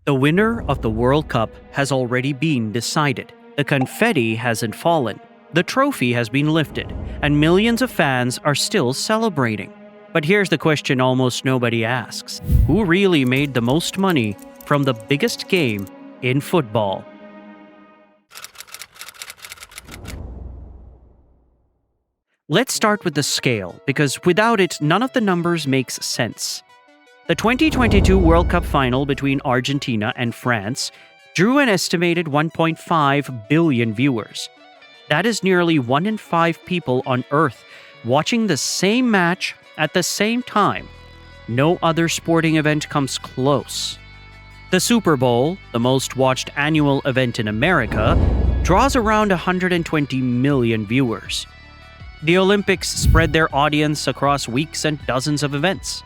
The winner of the World Cup has already been decided. The confetti hasn't fallen. The trophy has been lifted, and millions of fans are still celebrating. But here's the question almost nobody asks. Who really made the most money from the biggest game in football? Let's start with the scale, because without it, none of the numbers makes sense. The 2022 World Cup final between Argentina and France drew an estimated 1.5 billion viewers. That is nearly 1 in 5 people on Earth watching the same match at the same time. No other sporting event comes close. The Super Bowl, the most watched annual event in America, draws around 120 million viewers. The Olympics spread their audience across weeks and dozens of events.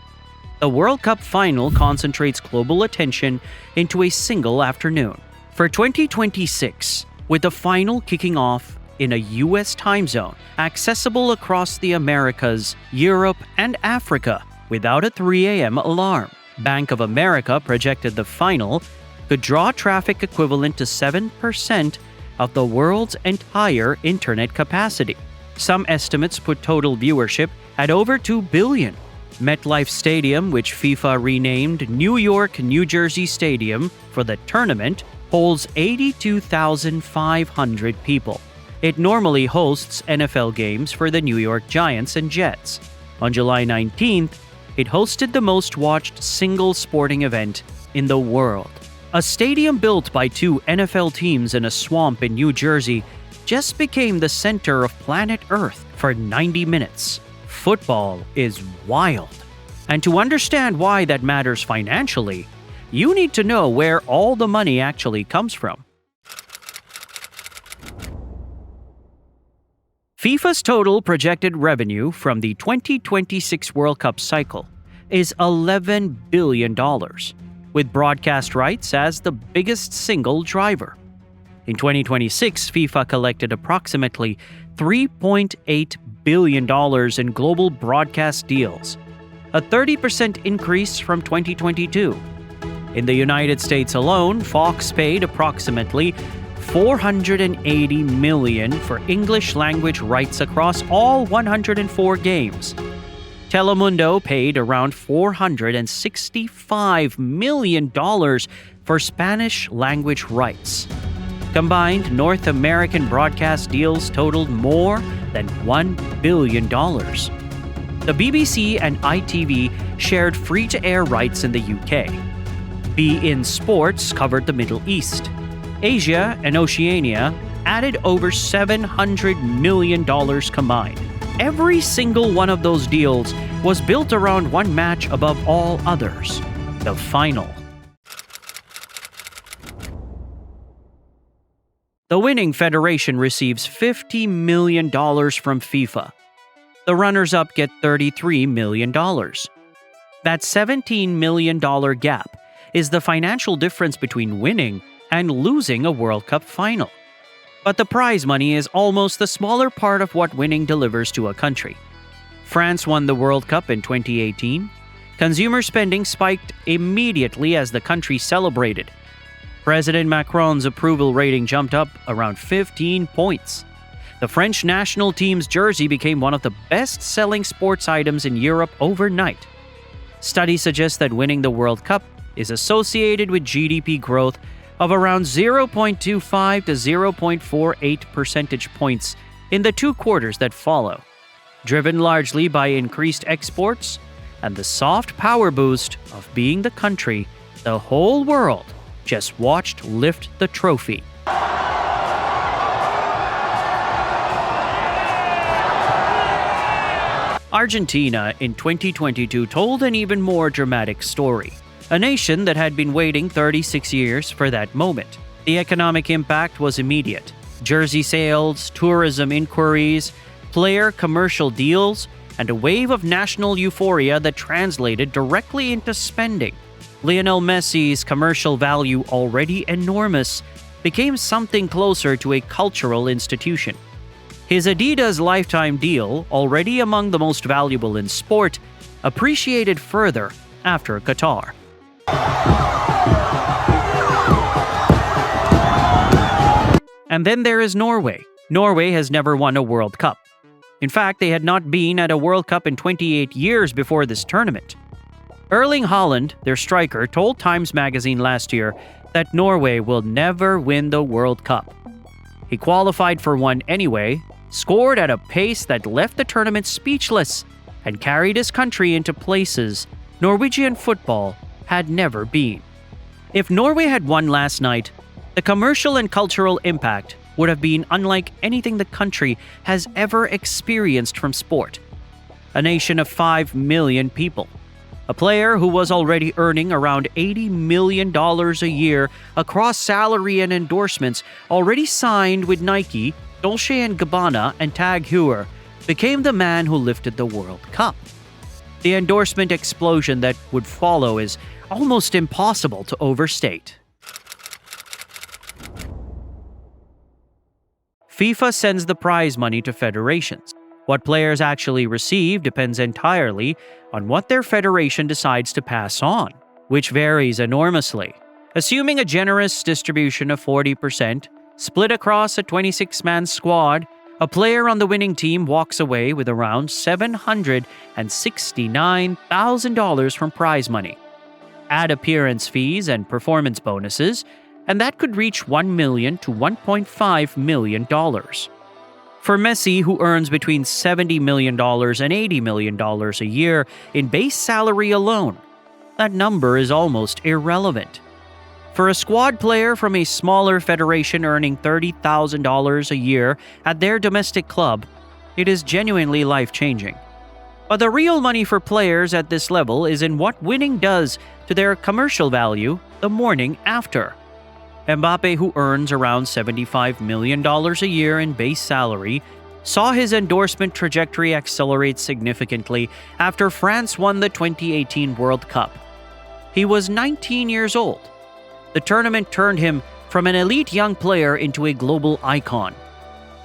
The World Cup final concentrates global attention into a single afternoon. For 2026, with the final kicking off in a U.S. time zone, accessible across the Americas, Europe, and Africa without a 3 a.m. alarm, Bank of America projected the final could draw traffic equivalent to 7% of the world's entire internet capacity. Some estimates put total viewership at over 2 billion. MetLife Stadium, which FIFA renamed New York-New Jersey Stadium for the tournament, holds 82,500 people. It normally hosts NFL games for the New York Giants and Jets. On July 19th, it hosted the most watched single sporting event in the world. A stadium built by 2 NFL teams in a swamp in New Jersey just became the center of planet Earth for 90 minutes. Football is wild. And to understand why that matters financially, you need to know where all the money actually comes from. FIFA's total projected revenue from the 2026 World Cup cycle is $11 billion, with broadcast rights as the biggest single driver. In 2026, FIFA collected approximately $3.8 billion in global broadcast deals, a 30% increase from 2022. In the United States alone, Fox paid approximately $480 million for English-language rights across all 104 games. Telemundo paid around $465 million for Spanish-language rights. Combined North American broadcast deals totaled more than $1 billion. The BBC and ITV shared free-to-air rights in the UK. beIN Sports covered the Middle East. Asia and Oceania added over $700 million combined. Every single one of those deals was built around one match above all others: the final. The winning federation receives $50 million from FIFA. The runners-up get $33 million. That $17 million gap is the financial difference between winning and losing a World Cup final. But the prize money is almost the smaller part of what winning delivers to a country. France won the World Cup in 2018. Consumer spending spiked immediately as the country celebrated. President Macron's approval rating jumped up around 15 points. The French national team's jersey became one of the best-selling sports items in Europe overnight. Studies suggest that winning the World Cup is associated with GDP growth of around 0.25 to 0.48 percentage points in the 2 quarters that follow, driven largely by increased exports and the soft power boost of being the country the whole world just watched lift the trophy. Argentina in 2022 told an even more dramatic story. A nation that had been waiting 36 years for that moment. The economic impact was immediate. Jersey sales, tourism inquiries, player commercial deals, and a wave of national euphoria that translated directly into spending. Lionel Messi's commercial value, already enormous, became something closer to a cultural institution. His Adidas lifetime deal, already among the most valuable in sport, appreciated further after Qatar. And then there is Norway. Norway has never won a World Cup. In fact, they had not been at a World Cup in 28 years before this tournament. Erling Haaland, their striker, told Times magazine last year that Norway will never win the World Cup. He qualified for one anyway, scored at a pace that left the tournament speechless, and carried his country into places Norwegian football had never been. If Norway had won last night, the commercial and cultural impact would have been unlike anything the country has ever experienced from sport. A nation of 5 million people. A player who was already earning around $80 million a year across salary and endorsements, already signed with Nike, Dolce & Gabbana, and Tag Heuer, became the man who lifted the World Cup. The endorsement explosion that would follow is almost impossible to overstate. FIFA sends the prize money to federations. What players actually receive depends entirely on what their federation decides to pass on, which varies enormously. Assuming a generous distribution of 40%, split across a 26-man squad, a player on the winning team walks away with around $769,000 from prize money. Add appearance fees and performance bonuses, and that could reach $1 million to $1.5 million. For Messi, who earns between $70 million and $80 million a year in base salary alone, that number is almost irrelevant. For a squad player from a smaller federation earning $30,000 a year at their domestic club, it is genuinely life-changing. But the real money for players at this level is in what winning does to their commercial value the morning after. Mbappe, who earns around $75 million a year in base salary, saw his endorsement trajectory accelerate significantly after France won the 2018 World Cup. He was 19 years old. The tournament turned him from an elite young player into a global icon.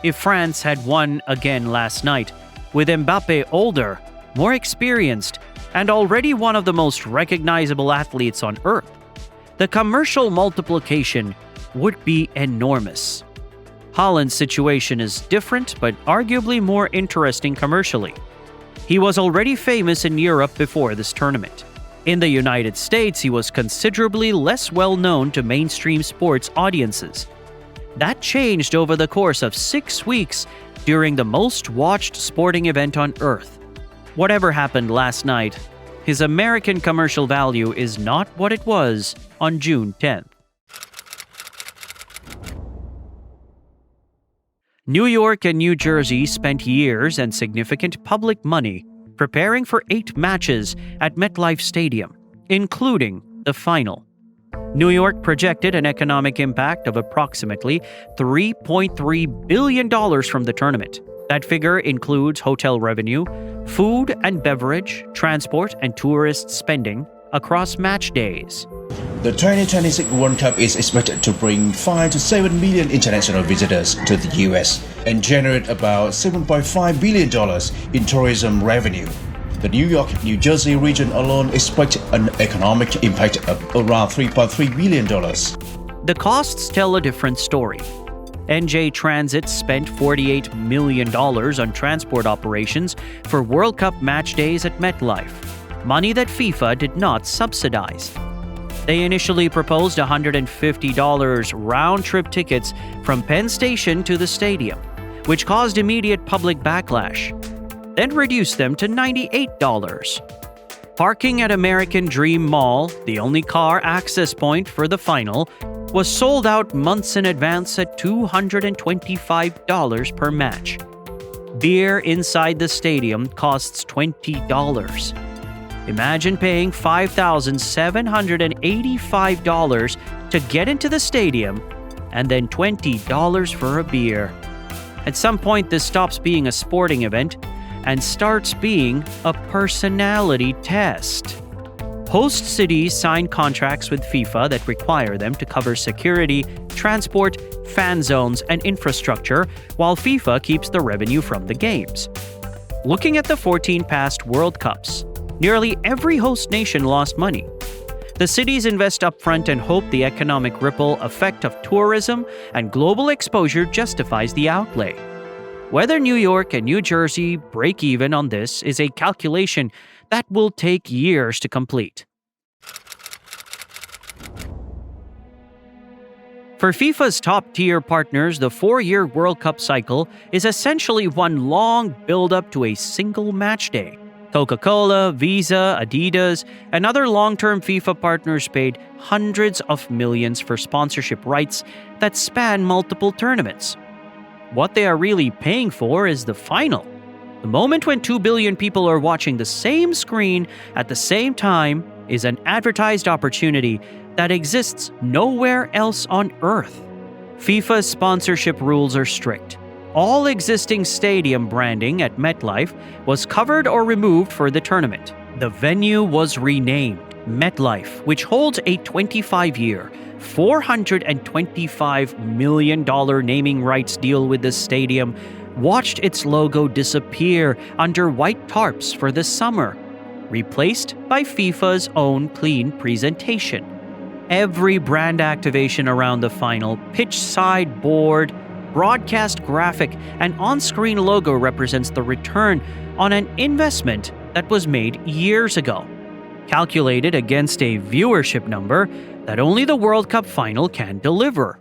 If France had won again last night, with Mbappe older, more experienced, and already one of the most recognizable athletes on earth, the commercial multiplication would be enormous. Haaland's situation is different but arguably more interesting commercially. He was already famous in Europe before this tournament. In the United States, he was considerably less well known to mainstream sports audiences. That changed over the course of 6 weeks during the most watched sporting event on earth. Whatever happened last night, his American commercial value is not what it was on June 10th. New York and New Jersey spent years and significant public money preparing for 8 matches at MetLife Stadium, including the final. New York projected an economic impact of approximately $3.3 billion from the tournament. That figure includes hotel revenue, food and beverage, transport, and tourist spending across match days. The 2026 World Cup is expected to bring 5 to 7 million international visitors to the US and generate about $7.5 billion in tourism revenue. The New York-New Jersey region alone expects an economic impact of around $3.3 billion. The costs tell a different story. NJ Transit spent $48 million on transport operations for World Cup match days at MetLife, money that FIFA did not subsidize. They initially proposed $150 round-trip tickets from Penn Station to the stadium, which caused immediate public backlash, then reduced them to $98. Parking at American Dream Mall, the only car access point for the final, was sold out months in advance at $225 per match. Beer inside the stadium costs $20. Imagine paying $5,785 to get into the stadium and then $20 for a beer. At some point, this stops being a sporting event and starts being a personality test. Host cities sign contracts with FIFA that require them to cover security, transport, fan zones, and infrastructure, while FIFA keeps the revenue from the games. Looking at the 14 past World Cups, nearly every host nation lost money. The cities invest upfront and hope the economic ripple effect of tourism and global exposure justifies the outlay. Whether New York and New Jersey break even on this is a calculation that will take years to complete. For FIFA's top-tier partners, the 4-year World Cup cycle is essentially one long build-up to a single match day. Coca-Cola, Visa, Adidas, and other long-term FIFA partners paid hundreds of millions for sponsorship rights that span multiple tournaments. What they are really paying for is the final. The moment when 2 billion people are watching the same screen at the same time is an advertised opportunity that exists nowhere else on Earth. FIFA's sponsorship rules are strict. All existing stadium branding at MetLife was covered or removed for the tournament. The venue was renamed MetLife, which holds a 25-year, $425 million naming rights deal with the stadium, watched its logo disappear under white tarps for the summer, replaced by FIFA's own clean presentation. Every brand activation around the final, pitch side board, broadcast graphic, and on-screen logo represents the return on an investment that was made years ago, calculated against a viewership number that only the World Cup final can deliver.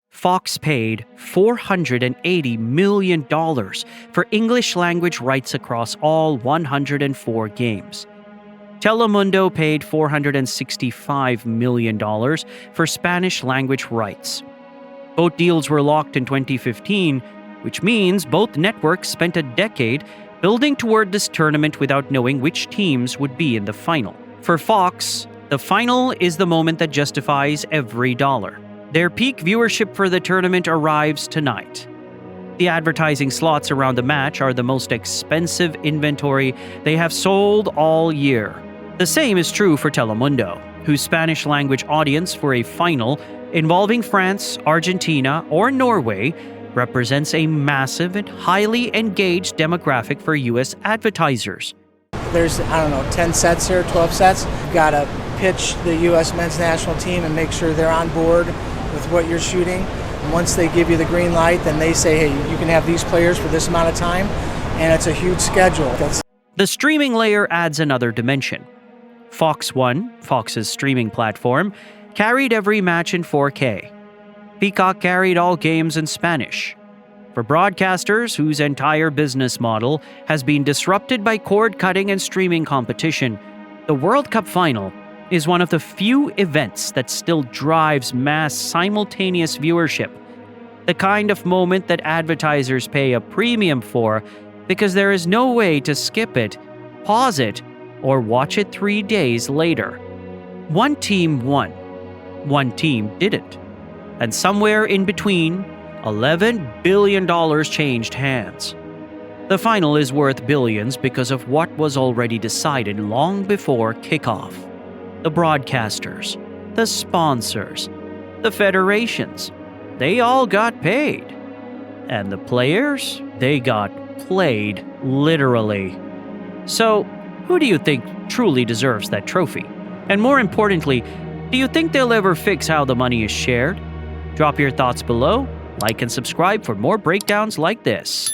Fox paid $480 million for English-language rights across all 104 games. Telemundo paid $465 million for Spanish-language rights. Both deals were locked in 2015, which means both networks spent a decade building toward this tournament without knowing which teams would be in the final. For Fox, the final is the moment that justifies every dollar. Their peak viewership for the tournament arrives tonight. The advertising slots around the match are the most expensive inventory they have sold all year. The same is true for Telemundo, whose Spanish-language audience for a final involving France, Argentina, or Norway represents a massive and highly engaged demographic for U.S. advertisers. There's, 10 sets here, 12 sets. You've got to pitch the U.S. men's national team and make sure they're on board with what you're shooting. And once they give you the green light, then they say, hey, you can have these players for this amount of time, and it's a huge schedule. The streaming layer adds another dimension. Fox One, Fox's streaming platform, carried every match in 4K. Peacock carried all games in Spanish. For broadcasters whose entire business model has been disrupted by cord-cutting and streaming competition, the World Cup final is one of the few events that still drives mass simultaneous viewership, the kind of moment that advertisers pay a premium for because there is no way to skip it, pause it, or watch it 3 days later. One team won, one team didn't, and somewhere in between, $11 billion changed hands. The final is worth billions because of what was already decided long before kickoff. The broadcasters, the sponsors, the federations, they all got paid. And the players, they got played literally. So, who do you think truly deserves that trophy? And more importantly, do you think they'll ever fix how the money is shared? Drop your thoughts below, like and subscribe for more breakdowns like this.